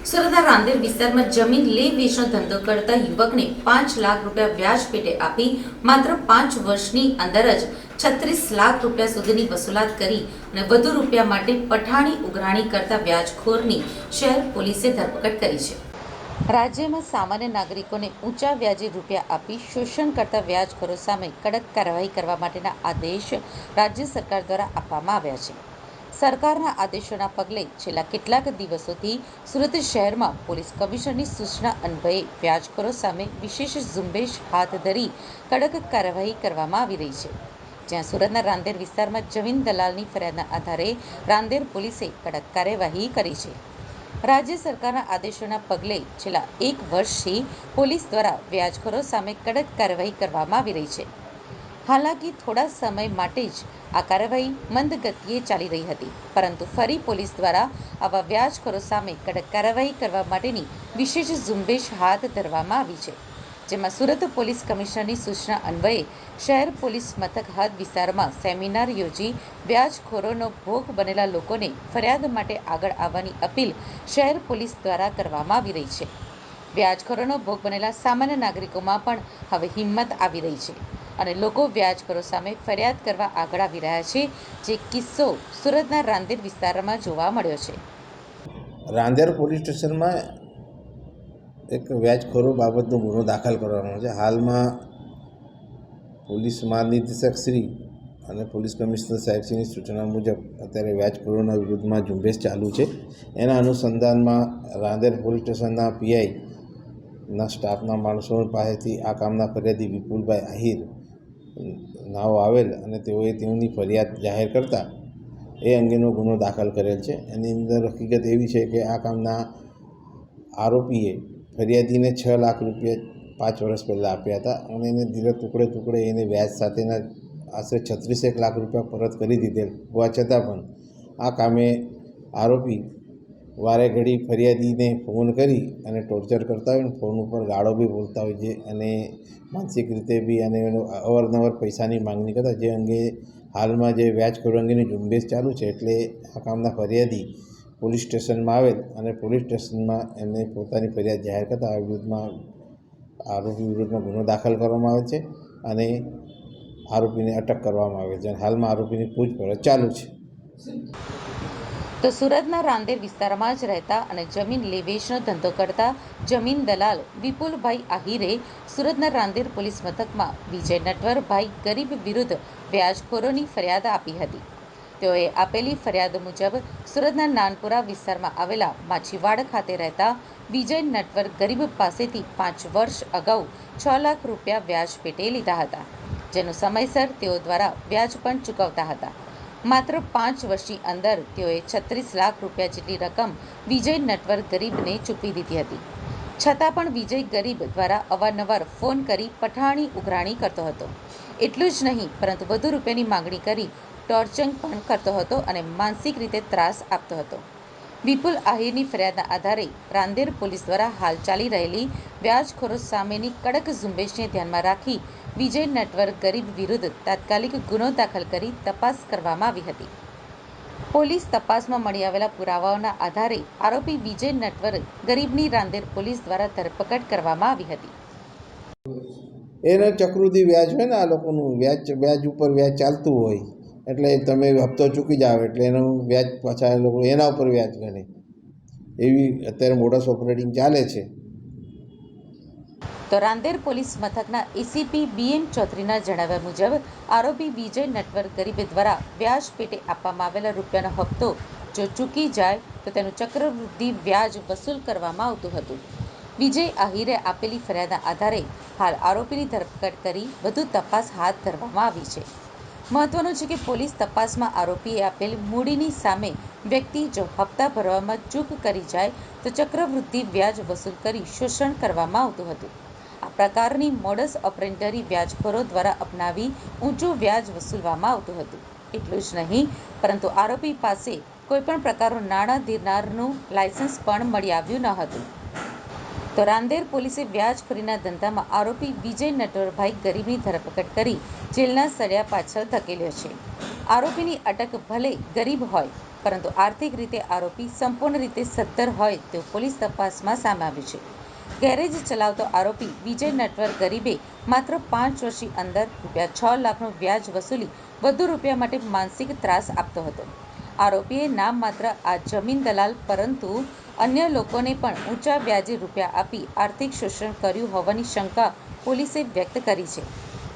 સુરતના રાંદેર વિસ્તારમાં જમીન લે વેચનો ધંધો કરતા યુવકને 5 લાખ રૂપિયા વ્યાજ પેટે આપી માત્ર 5 વર્ષની અંદર જ 36 લાખ રૂપિયા સુધીની વસૂલાત કરી અને વધુ રૂપિયા માટે પઠાણી ઉઘરાણી કરતા વ્યાજખોરની શહેર પોલીસે ધરપકડ કરી છે. રાજ્યમાં સામાન્ય નાગરિકોને ઊંચા વ્યાજે રૂપિયા આપી શોષણ કરતા વ્યાજખોરો સામે કડક કાર્યવાહી કરવા માટેના આદેશ રાજ્ય સરકાર દ્વારા આપવામાં આવ્યા છે. સરકારના આદેશોના પગલે છેલ્લા કેટલાક દિવસોથી સુરત શહેરમાં પોલીસ કમિશનરની સૂચના અન્વયે વ્યાજખોરો સામે વિશેષ ઝુંબેશ હાથ ધરી કડક કાર્યવાહી કરવામાં આવી રહી છે. જ્યાં સુરતના રાંદેર વિસ્તારમાં જમીન દલાલની ફરિયાદના આધારે રાંદેર પોલીસે કડક કાર્યવાહી કરી છે. રાજ્ય સરકારના આદેશોના પગલે છેલ્લા 1 વર્ષથી પોલીસ દ્વારા વ્યાજખોરો સામે કડક કાર્યવાહી કરવામાં આવી રહી છે. હાલાકી થોડા સમય માટે જ આ કાર્યવાહી મંદ ગતિએ ચાલી રહી હતી, પરંતુ ફરી પોલીસ દ્વારા આવા વ્યાજખોરો સામે કડક કાર્યવાહી કરવા માટેની વિશેષ ઝુંબેશ હાથ ધરવામાં આવી છે. જેમાં સુરત પોલીસ કમિશનરની સૂચના અન્વયે શહેર પોલીસ મથક હદ વિસ્તારમાં સેમિનાર યોજી વ્યાજખોરોનો ભોગ બનેલા લોકોને ફરિયાદ માટે આગળ આવવાની અપીલ શહેર પોલીસ દ્વારા કરવામાં આવી રહી છે. વ્યાજખોરોનો ભોગ બનેલા સામાન્ય નાગરિકોમાં પણ હવે હિંમત આવી રહી છે અને લોકો વ્યાજખોરો સામે ફરિયાદ કરવા આગળ આવી રહ્યા છે, જે કિસ્સો સુરતના રાંદેર વિસ્તારમાં જોવા મળ્યો છે. રાંદેર પોલીસ સ્ટેશનમાં એક વ્યાજખોરો બાબતનો ગુનો દાખલ કરવામાં છે. હાલમાં પોલીસ મહાનિદેશક શ્રી અને પોલીસ કમિશનર સાહેબશ્રીની સૂચના મુજબ અત્યારે વ્યાજખોરોના વિરુદ્ધમાં ઝુંબેશ ચાલુ છે. એના અનુસંધાનમાં રાંદેર પોલીસ સ્ટેશનના પીઆઈના સ્ટાફના માણસો પાસેથી આ કામના ફરિયાદી વિપુલભાઈ આહિર નાઓ આવેલ અને તેઓએ તેમની ફરિયાદ જાહેર કરતા એ અંગેનો ગુનો દાખલ કરેલ છે. એની અંદર હકીકત એવી છે કે આ કામના આરોપીએ ફરિયાદીને 6 લાખ રૂપિયા 5 વર્ષ પહેલાં આપ્યા હતા અને એને ધીરે ટુકડે એને વ્યાજ સાથેના આશરે 36 લાખ રૂપિયા પરત કરી દીધેલ હોવા છતાં પણ આ કામે આરોપી વારે ઘડી ફરિયાદીને ફોન કરી અને ટોર્ચર કરતા હોય ને ફોન ઉપર ગાળો બી બોલતા હોય છે અને માનસિક રીતે બી અને અવારનવાર પૈસાની માંગણી કરતા, જે અંગે હાલમાં જે વ્યાજખોરો અંગેની ઝુંબેશ ચાલુ છે. એટલે આ કામના ફરિયાદી પોલીસ સ્ટેશનમાં આવેલ અને પોલીસ સ્ટેશનમાં એમને પોતાની ફરિયાદ જાહેર કરતા આરોપી વિરુદ્ધમાં ગુનો દાખલ કરવામાં આવે છે અને આરોપીને અટક કરવામાં આવે છે. હાલમાં આરોપીની પૂછપરછ ચાલુ છે. તો સુરતના રાંદેર વિસ્તારમાં જ રહેતા અને જમીન લે વેચનો ધંધો કરતા જમીન દલાલ વિપુલભાઈ આહિરે સુરતના રાંદેર પોલીસ મથકમાં વિજય નટવરભાઈ ગરીબ વિરુદ્ધ વ્યાજખોરોની ફરિયાદ આપી હતી. તેઓએ આપેલી ફરિયાદ મુજબ સુરતના નાનપુરા વિસ્તારમાં આવેલા માછીવાડ ખાતે રહેતા વિજય નટવર ગરીબ પાસેથી 5 વર્ષ અગાઉ 6 લાખ રૂપિયા વ્યાજ પેટે લીધા હતા, જેનું સમયસર તેઓ દ્વારા વ્યાજ પણ ચૂકવતા હતા. માત્ર 5 વર્ષની અંદર તેઓએ 36 લાખ રૂપિયા જેટલી રકમ વિજય નટવર ગરીબને ચૂકવી દીધી હતી. છતાં પણ વિજય ગરીબ દ્વારા અવારનવાર ફોન કરી પઠાણી ઉઘરાણી કરતો હતો. એટલું જ નહીં, પરંતુ વધુ રૂપિયાની માંગણી કરી ટોર્ચરિંગ પણ કરતો હતો અને માનસિક રીતે ત્રાસ આપતો હતો. વિપુલ આહિરની ફરિયાદના આધારે રાંદેર પોલીસ દ્વારા હાલ ચાલી રહેલી વ્યાજખોરો સામેની કડક ઝુંબેશને ધ્યાનમાં રાખી વિજય નટવર ગરીબ વિરુદ્ધ તાત્કાલિક ગુનો દાખલ કરી તપાસ કરવામાં આવી હતી. પોલીસ તપાસમાં મળી આવેલા પુરાવાઓના આધારે આરોપી વિજય નટવર ગરીબની રાંદેર પોલીસ દ્વારા ધરપકડ કરવામાં આવી હતી. એનો ચક્રવૃદ્ધિ વ્યાજ હોય ને, આ લોકોનું વ્યાજ ઉપર વ્યાજ ચાલતું હોય એટલે તમે હપ્તો ચૂકી જાઓ એટલે એનું વ્યાજ પાછા એ લોકો એના ઉપર વ્યાજ ગણે, એવી અત્યારે મોડસ ઓપરેટિંગ ચાલે છે. તો રાંદેર પોલીસ મથકના એસીપી બીએન ચૌધરીના જણાવ્યા મુજબ આરોપી વિજય નટવર ગરીબ દ્વારા વ્યાજ પેટે આપવામાં આવેલા રૂપિયાનો હપ્તો જો ચૂકી જાય તો તેનું ચક્રવૃદ્ધિ વ્યાજ વસૂલ કરવામાં આવતું હતું. વિજય આહિરે આપેલી ફરિયાદના આધારે હાલ આરોપીની ધરપકડ કરી વધુ તપાસ હાથ ધરવામાં આવી છે. મહત્વનું છે કે પોલીસ તપાસમાં આરોપીએ આપેલ મૂડીની સામે વ્યક્તિ જો હપ્તા ભરવામાં ચૂક કરી જાય તો ચક્રવૃદ્ધિ વ્યાજ વસૂલ કરી શોષણ કરવામાં આવતું હતું. આ પ્રકારની મોડસ ઓપરેન્ડરી વ્યાજખોરો દ્વારા અપનાવી ઊંચું વ્યાજ વસૂલવામાં આવતું હતું. એટલું જ નહીં, પરંતુ આરોપી પાસે કોઈપણ પ્રકારનું નાણાં ધીરનારનું લાયસન્સ પણ મળી આવ્યું ન હતું. તો રાંદેર પોલીસે વ્યાજખોરીના ધંધામાં આરોપી વિજય નટવરભાઈ ગરીબની ધરપકડ કરી જેલના સળિયા પાછળ ધકેલ્યો છે. આરોપીની અટક ભલે ગરીબ હોય પરંતુ આર્થિક રીતે આરોપી સંપૂર્ણ રીતે સદ્ધર હોય તેવું પોલીસ તપાસમાં સામે આવ્યું છે. ગેરેજ ચલાવતો આરોપી વિજય નટવર ગરીબે માત્ર 5 વર્ષની અંદર ₹6 લાખનું વ્યાજ વસૂલી વધુ રૂપિયા માટે માનસિક ત્રાસ આપતો હતો. આરોપીએ નામ માત્ર આ જમીન દલાલ પરંતુ અન્ય લોકોને પણ ઊંચા વ્યાજે રૂપિયા આપી આર્થિક શોષણ કર્યું હોવાની શંકા પોલીસે વ્યક્ત કરી છે.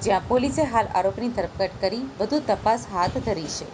જ્યાં પોલીસે હાલ આરોપીની ધરપકડ કરી વધુ તપાસ હાથ ધરી છે.